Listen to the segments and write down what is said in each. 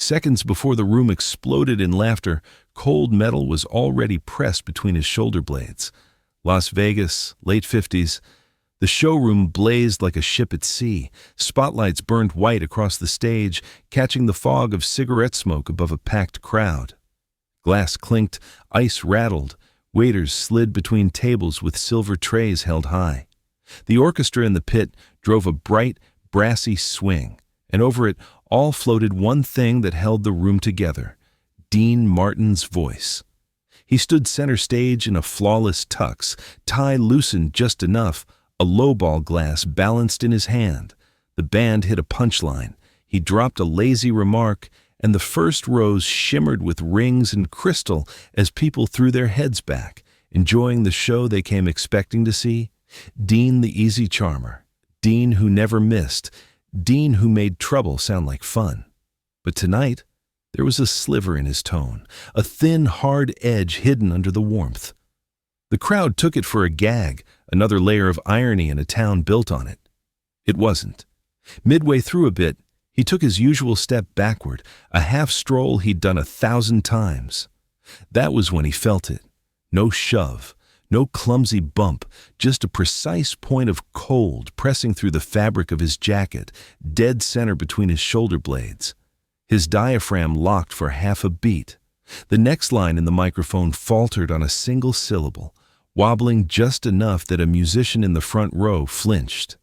Seconds before the room exploded in laughter, cold metal was already pressed between his shoulder blades. Las Vegas, late 50s. The showroom blazed like a ship at sea. Spotlights burned white across the stage, catching the fog of cigarette smoke above a packed crowd. Glass clinked, ice rattled. Waiters slid between tables with silver trays held high. The orchestra in the pit drove a bright, brassy swing, and over it all floated one thing that held the room together: Dean Martin's voice. He stood center stage in a flawless tux, tie loosened just enough, a lowball glass balanced in his hand. The band hit a punchline. He dropped a lazy remark, and the first rows shimmered with rings and crystal as people threw their heads back, enjoying the show they came expecting to see. Dean the easy charmer. Dean who never missed. Dean who made trouble sound like fun. But tonight, there was a sliver in his tone, a thin, hard edge hidden under the warmth. The crowd took it for a gag, another layer of irony in a town built on it. It wasn't. Midway through a bit, he took his usual step backward, a half stroll he'd done 1,000 times. That was when he felt it. No shove, no clumsy bump, just a precise point of cold pressing through the fabric of his jacket, dead center between his shoulder blades. His diaphragm locked for half a beat. The next line in the microphone faltered on a single syllable, wobbling just enough that a musician in the front row flinched.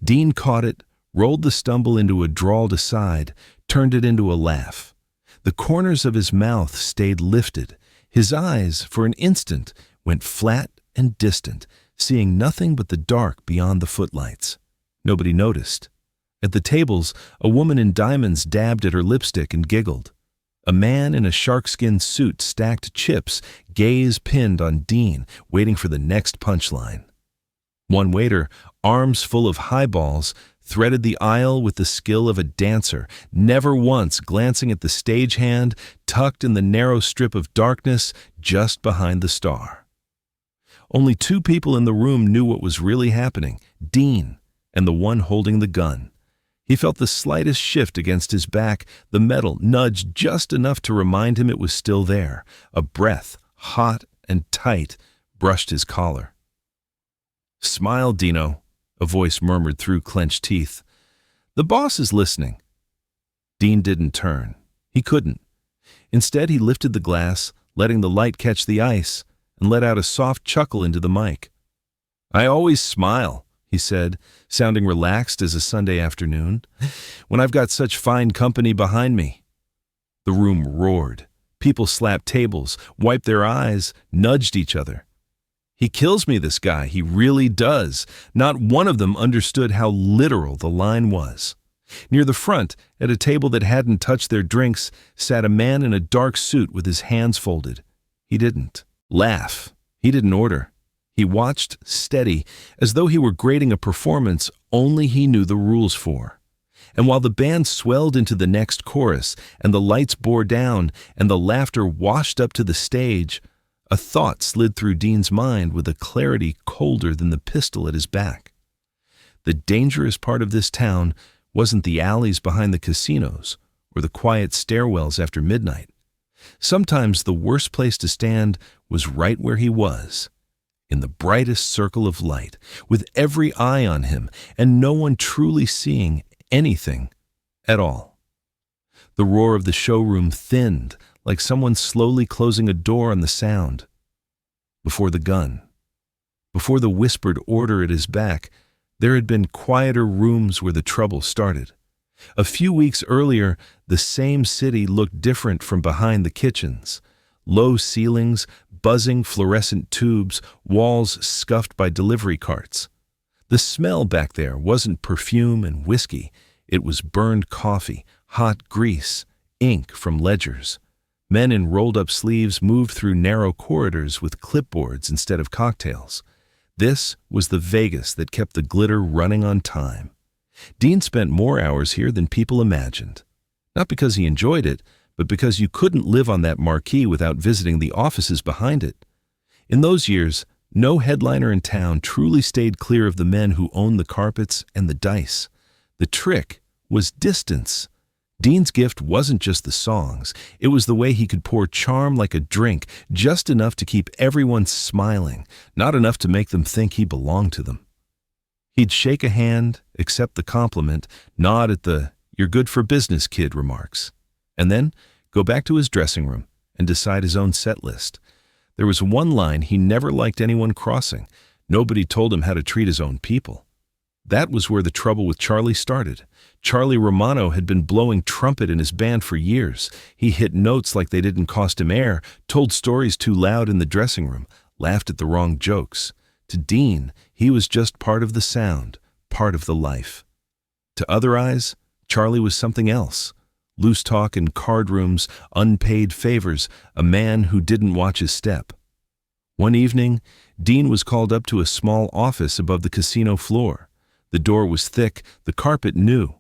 Dean caught it, rolled the stumble into a drawled aside, turned it into a laugh. The corners of his mouth stayed lifted. His eyes, for an instant, went flat and distant, seeing nothing but the dark beyond the footlights. Nobody noticed. At the tables, a woman in diamonds dabbed at her lipstick and giggled. A man in a sharkskin suit stacked chips, gaze pinned on Dean, waiting for the next punchline. One waiter, arms full of highballs, threaded the aisle with the skill of a dancer, never once glancing at the stagehand tucked in the narrow strip of darkness just behind the star. Only 2 people in the room knew what was really happening: Dean and the one holding the gun. He felt the slightest shift against his back, the metal nudged just enough to remind him it was still there. A breath, hot and tight, brushed his collar. "Smile, Dino," a voice murmured through clenched teeth. "The boss is listening." Dean didn't turn. He couldn't. Instead, he lifted the glass, letting the light catch the ice, and let out a soft chuckle into the mic. "I always smile," he said, sounding relaxed as a Sunday afternoon, "when I've got such fine company behind me." The room roared. People slapped tables, wiped their eyes, nudged each other. "He kills me, this guy. He really does." Not one of them understood how literal the line was. Near the front, at a table that hadn't touched their drinks, sat a man in a dark suit with his hands folded. He didn't laugh. He didn't order. He watched, steady, as though he were grading a performance only he knew the rules for. And while the band swelled into the next chorus, and the lights bore down, and the laughter washed up to the stage, a thought slid through Dean's mind with a clarity colder than the pistol at his back. The dangerous part of this town wasn't the alleys behind the casinos, or the quiet stairwells after midnight. Sometimes the worst place to stand was right where he was, in the brightest circle of light, with every eye on him, and no one truly seeing anything at all. The roar of the showroom thinned, like someone slowly closing a door on the sound. Before the gun, before the whispered order at his back, there had been quieter rooms where the trouble started. A few weeks earlier, the same city looked different from behind the kitchens. Low ceilings, buzzing fluorescent tubes, walls scuffed by delivery carts. The smell back there wasn't perfume and whiskey. It was burned coffee, hot grease, ink from ledgers. Men in rolled-up sleeves moved through narrow corridors with clipboards instead of cocktails. This was the Vegas that kept the glitter running on time. Dean spent more hours here than people imagined. Not because he enjoyed it, but because you couldn't live on that marquee without visiting the offices behind it. In those years, no headliner in town truly stayed clear of the men who owned the carpets and the dice. The trick was distance. Dean's gift wasn't just the songs, it was the way he could pour charm like a drink, just enough to keep everyone smiling, not enough to make them think he belonged to them. He'd shake a hand, accept the compliment, nod at the "you're good for business, kid" remarks, and then go back to his dressing room and decide his own set list. There was one line he never liked anyone crossing. Nobody told him how to treat his own people. That was where the trouble with Charlie started. Charlie Romano had been blowing trumpet in his band for years. He hit notes like they didn't cost him air, told stories too loud in the dressing room, laughed at the wrong jokes. To Dean, he was just part of the sound, part of the life. To other eyes, Charlie was something else. Loose talk in card rooms, unpaid favors, a man who didn't watch his step. One evening, Dean was called up to a small office above the casino floor. The door was thick, the carpet new.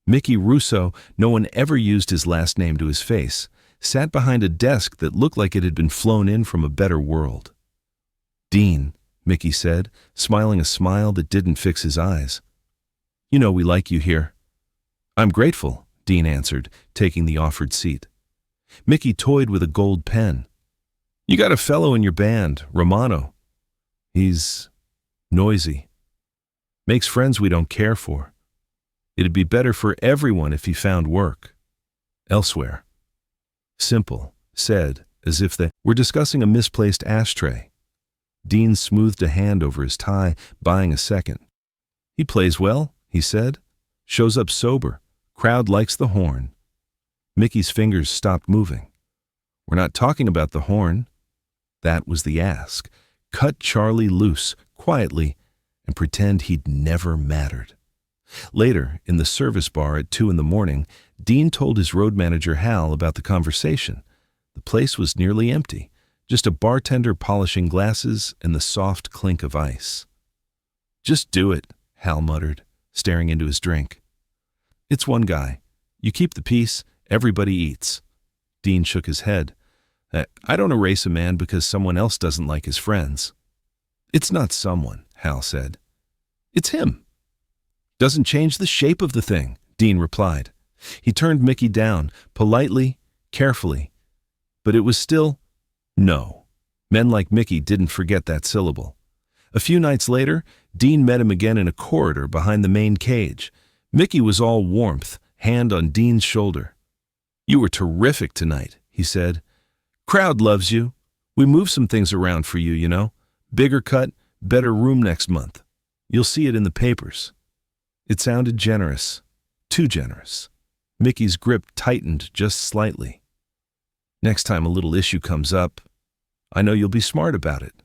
Mickey Russo, no one ever used his last name to his face, sat behind a desk that looked like it had been flown in from a better world. "Dean," Mickey said, smiling a smile that didn't fix his eyes. "You know we like you here." "I'm grateful," Dean answered, taking the offered seat. Mickey toyed with a gold pen. "You got a fellow in your band, Romano. He's noisy. Makes friends we don't care for. It'd be better for everyone if he found work elsewhere." Simple, said, as if they were discussing a misplaced ashtray. Dean smoothed a hand over his tie, buying a second. "He plays well," he said. "Shows up sober. Crowd likes the horn." Mickey's fingers stopped moving. "We're not talking about the horn." That was the ask. Cut Charlie loose, quietly, and pretend he'd never mattered. Later, in the service bar at 2 a.m, Dean told his road manager Hal about the conversation. The place was nearly empty, just a bartender polishing glasses and the soft clink of ice. "Just do it," Hal muttered, staring into his drink. "It's one guy. You keep the peace, everybody eats." Dean shook his head. "I don't erase a man because someone else doesn't like his friends." "It's not someone," Hal said. "It's him." "Doesn't change the shape of the thing," Dean replied. He turned Mickey down, politely, carefully. But it was still no. Men like Mickey didn't forget that syllable. A few nights later, Dean met him again in a corridor behind the main cage. Mickey was all warmth, hand on Dean's shoulder. "You were terrific tonight," he said. "Crowd loves you. We moved some things around for you, you know. Bigger cut, better room next month. You'll see it in the papers." It sounded generous. Too generous. Mickey's grip tightened just slightly. "Next time a little issue comes up, I know you'll be smart about it."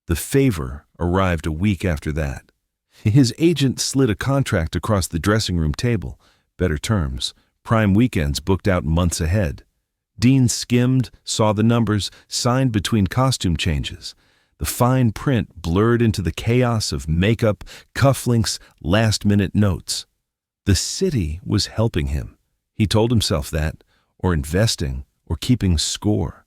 The favor arrived a week after that. His agent slid a contract across the dressing room table. Better terms. Prime weekends booked out months ahead. Dean skimmed, saw the numbers, signed between costume changes. The fine print blurred into the chaos of makeup, cufflinks, last-minute notes. The city was helping him. He told himself that, or investing, or keeping score.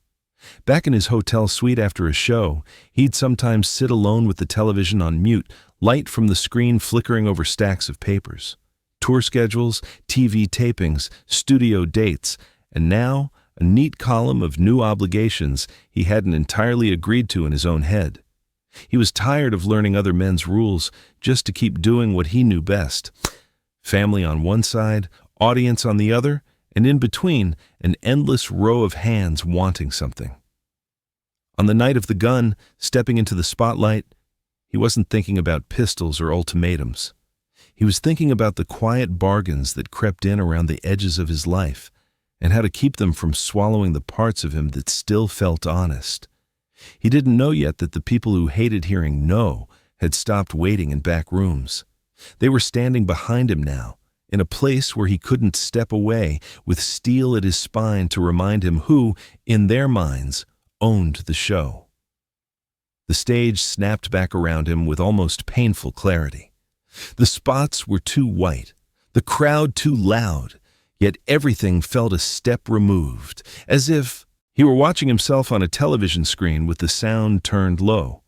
Back in his hotel suite after a show, he'd sometimes sit alone with the television on mute, light from the screen flickering over stacks of papers. Tour schedules, TV tapings, studio dates, and now a neat column of new obligations he hadn't entirely agreed to in his own head. He was tired of learning other men's rules just to keep doing what he knew best. Family on one side, audience on the other, and in between, an endless row of hands wanting something. On the night of the gun, stepping into the spotlight, he wasn't thinking about pistols or ultimatums. He was thinking about the quiet bargains that crept in around the edges of his life, and how to keep them from swallowing the parts of him that still felt honest. He didn't know yet that the people who hated hearing no had stopped waiting in back rooms. They were standing behind him now, in a place where he couldn't step away, with steel at his spine to remind him who, in their minds, owned the show. The stage snapped back around him with almost painful clarity. The spots were too white, the crowd too loud, yet everything felt a step removed, as if he were watching himself on a television screen with the sound turned low.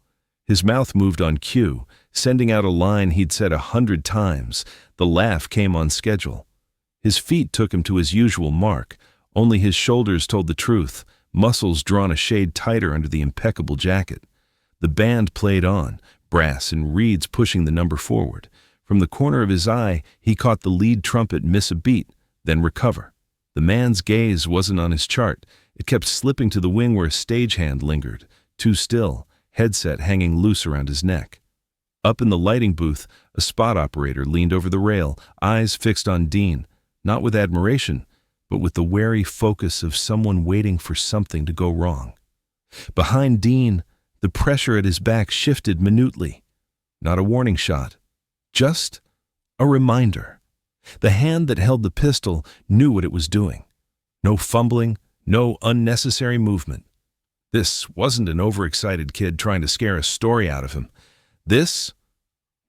His mouth moved on cue, sending out a line he'd said 100 times. The laugh came on schedule. His feet took him to his usual mark. Only his shoulders told the truth, muscles drawn a shade tighter under the impeccable jacket. The band played on, brass and reeds pushing the number forward. From the corner of his eye, he caught the lead trumpet miss a beat, then recover. The man's gaze wasn't on his chart. It kept slipping to the wing where a stagehand lingered, too still, headset hanging loose around his neck. Up in the lighting booth, a spot operator leaned over the rail, eyes fixed on Dean, not with admiration, but with the wary focus of someone waiting for something to go wrong. Behind Dean, the pressure at his back shifted minutely. Not a warning shot, just a reminder. The hand that held the pistol knew what it was doing. No fumbling, no unnecessary movement. This wasn't an overexcited kid trying to scare a story out of him. This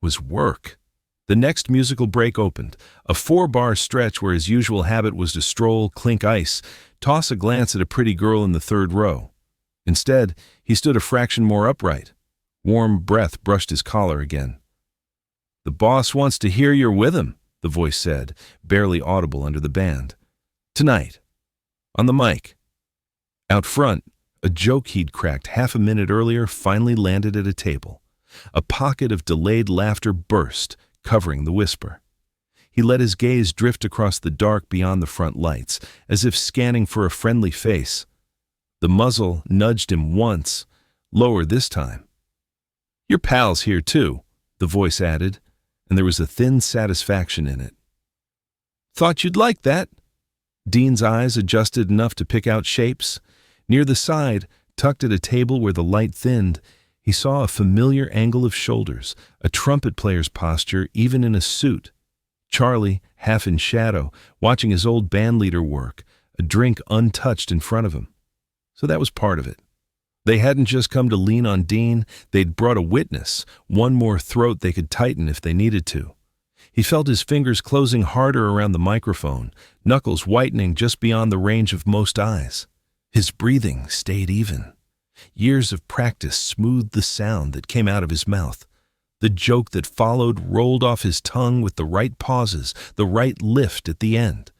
was work. The next musical break opened, a 4-bar stretch where his usual habit was to stroll, clink ice, toss a glance at a pretty girl in the third row. Instead, he stood a fraction more upright. Warm breath brushed his collar again. "The boss wants to hear you're with him," the voice said, barely audible under the band. "Tonight, on the mic." Out front, a joke he'd cracked half a minute earlier finally landed at a table. A pocket of delayed laughter burst, covering the whisper. He let his gaze drift across the dark beyond the front lights, as if scanning for a friendly face. The muzzle nudged him once, lower this time. "Your pal's here too," the voice added, and there was a thin satisfaction in it. "Thought you'd like that." Dean's eyes adjusted enough to pick out shapes. Near the side, tucked at a table where the light thinned, he saw a familiar angle of shoulders, a trumpet player's posture even in a suit. Charlie, half in shadow, watching his old bandleader work, a drink untouched in front of him. So that was part of it. They hadn't just come to lean on Dean, they'd brought a witness, one more throat they could tighten if they needed to. He felt his fingers closing harder around the microphone, knuckles whitening just beyond the range of most eyes. His breathing stayed even. Years of practice smoothed the sound that came out of his mouth. The joke that followed rolled off his tongue with the right pauses, the right lift at the end.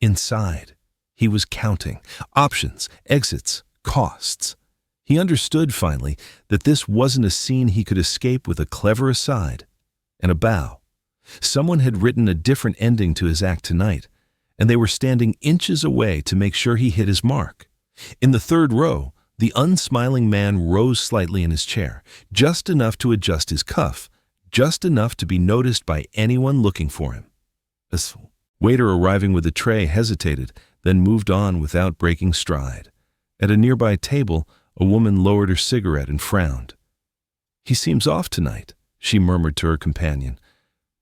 Inside, he was counting options, exits, costs. He understood finally that this wasn't a scene he could escape with a clever aside and a bow. Someone had written a different ending to his act tonight, and they were standing inches away to make sure he hit his mark. In the third row, the unsmiling man rose slightly in his chair, just enough to adjust his cuff, just enough to be noticed by anyone looking for him. A waiter arriving with a tray hesitated, then moved on without breaking stride. At a nearby table, a woman lowered her cigarette and frowned. "He seems off tonight," she murmured to her companion.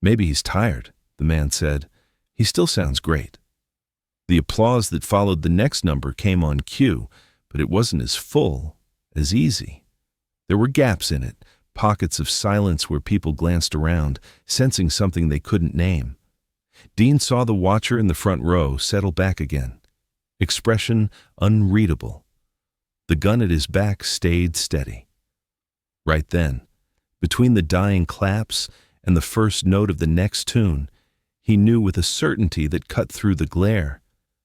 "Maybe he's tired," the man said. "He still sounds great." The applause that followed the next number came on cue, but it wasn't as full, as easy. There were gaps in it, pockets of silence where people glanced around, sensing something they couldn't name. Dean saw the watcher in the front row settle back again. Expression unreadable. The gun at his back stayed steady. Right then, between the dying claps and the first note of the next tune, he knew with a certainty that cut through the glare.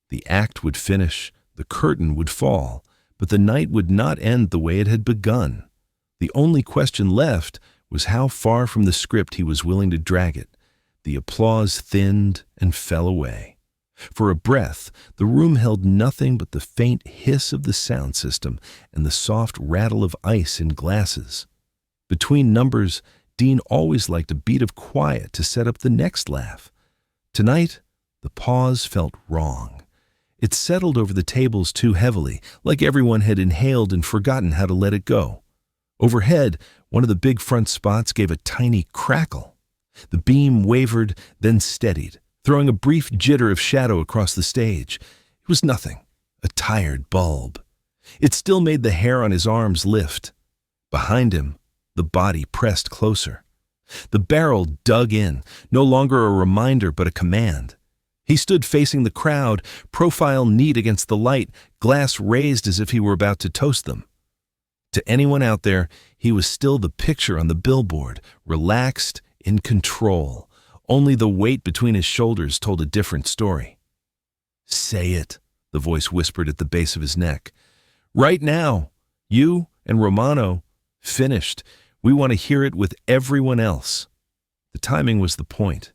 The act would finish, the curtain would fall, but the night would not end the way it had begun. The only question left was how far from the script he was willing to drag it. The applause thinned and fell away. For a breath, the room held nothing but the faint hiss of the sound system and the soft rattle of ice in glasses. Between numbers, Dean always liked a beat of quiet to set up the next laugh. Tonight, the pause felt wrong. It settled over the tables too heavily, like everyone had inhaled and forgotten how to let it go. Overhead, one of the big front spots gave a tiny crackle. The beam wavered, then steadied, throwing a brief jitter of shadow across the stage. It was nothing, a tired bulb. It still made the hair on his arms lift. Behind him, the body pressed closer. The barrel dug in, no longer a reminder but a command. He stood facing the crowd, profile neat against the light, glass raised as if he were about to toast them. To anyone out there, he was still the picture on the billboard, relaxed, in control. Only the weight between his shoulders told a different story. "Say it," the voice whispered at the base of his neck. "Right now. You and Romano. Finished. We want to hear it with everyone else." The timing was the point.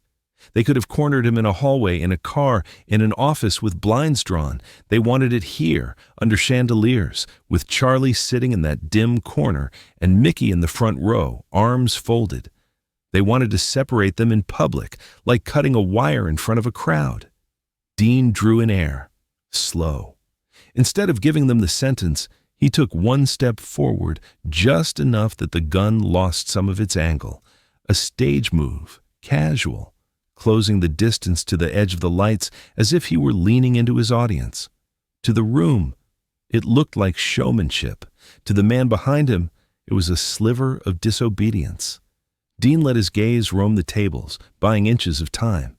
They could have cornered him in a hallway, in a car, in an office with blinds drawn. They wanted it here, under chandeliers, with Charlie sitting in that dim corner and Mickey in the front row, arms folded. They wanted to separate them in public, like cutting a wire in front of a crowd. Dean drew in air, slow. Instead of giving them the sentence, he took one step forward, just enough that the gun lost some of its angle. A stage move, casual, closing the distance to the edge of the lights as if he were leaning into his audience. To the room, it looked like showmanship. To the man behind him, it was a sliver of disobedience. Dean let his gaze roam the tables, buying inches of time.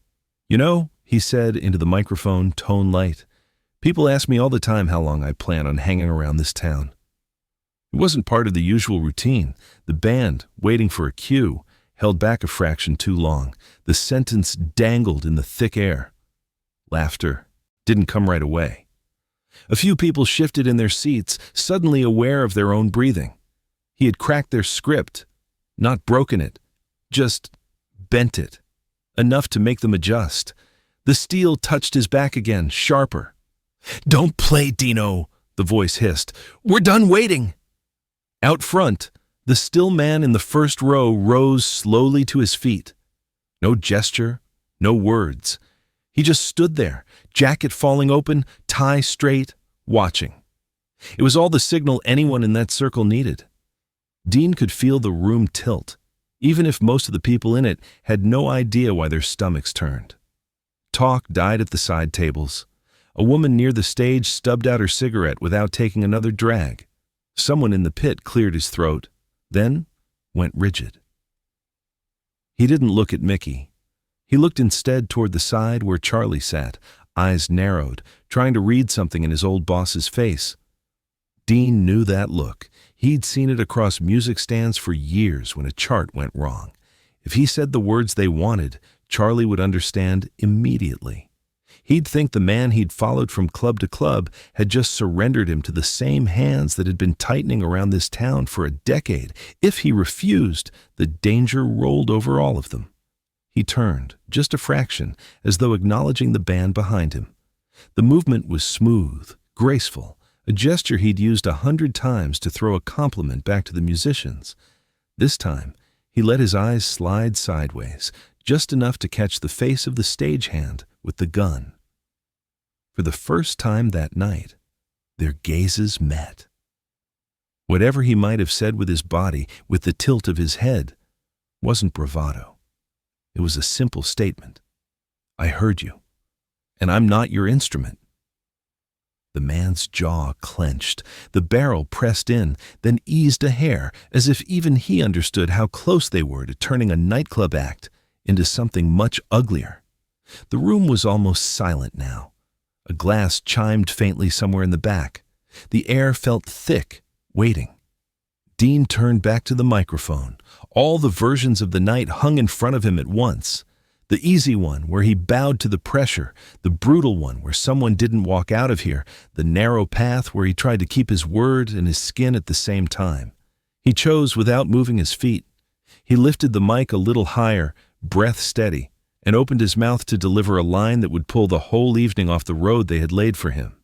"You know," he said into the microphone, tone light, "people ask me all the time how long I plan on hanging around this town." It wasn't part of the usual routine. The band, waiting for a cue, held back a fraction too long. The sentence dangled in the thick air. Laughter didn't come right away. A few people shifted in their seats, suddenly aware of their own breathing. He had cracked their script, not broken it, just bent it, enough to make them adjust. The steel touched his back again, sharper. "Don't play, Dino," the voice hissed. "We're done waiting." Out front, the still man in the first row rose slowly to his feet. No gesture, no words. He just stood there, jacket falling open, tie straight, watching. It was all the signal anyone in that circle needed. Dean could feel the room tilt, even if most of the people in it had no idea why their stomachs turned. Talk died at the side tables. A woman near the stage stubbed out her cigarette without taking another drag. Someone in the pit cleared his throat, then went rigid. He didn't look at Mickey. He looked instead toward the side where Charlie sat, eyes narrowed, trying to read something in his old boss's face. Dean knew that look. He'd seen it across music stands for years when a chart went wrong. If he said the words they wanted, Charlie would understand immediately. He'd think the man he'd followed from club to club had just surrendered him to the same hands that had been tightening around this town for a decade. If he refused, the danger rolled over all of them. He turned, just a fraction, as though acknowledging the band behind him. The movement was smooth, graceful, a gesture he'd used 100 times to throw a compliment back to the musicians. This time, he let his eyes slide sideways, just enough to catch the face of the stagehand with the gun. For the first time that night, their gazes met. Whatever he might have said with his body, with the tilt of his head, wasn't bravado. It was a simple statement. "I heard you, and I'm not your instrument." The man's jaw clenched. The barrel pressed in, then eased a hair, as if even he understood how close they were to turning a nightclub act into something much uglier. The room was almost silent now. A glass chimed faintly somewhere in the back. The air felt thick, waiting. Dean turned back to the microphone. All the versions of the night hung in front of him at once. The easy one where he bowed to the pressure, the brutal one where someone didn't walk out of here, the narrow path where he tried to keep his word and his skin at the same time. He chose without moving his feet. He lifted the mic a little higher, breath steady, and opened his mouth to deliver a line that would pull the whole evening off the road they had laid for him.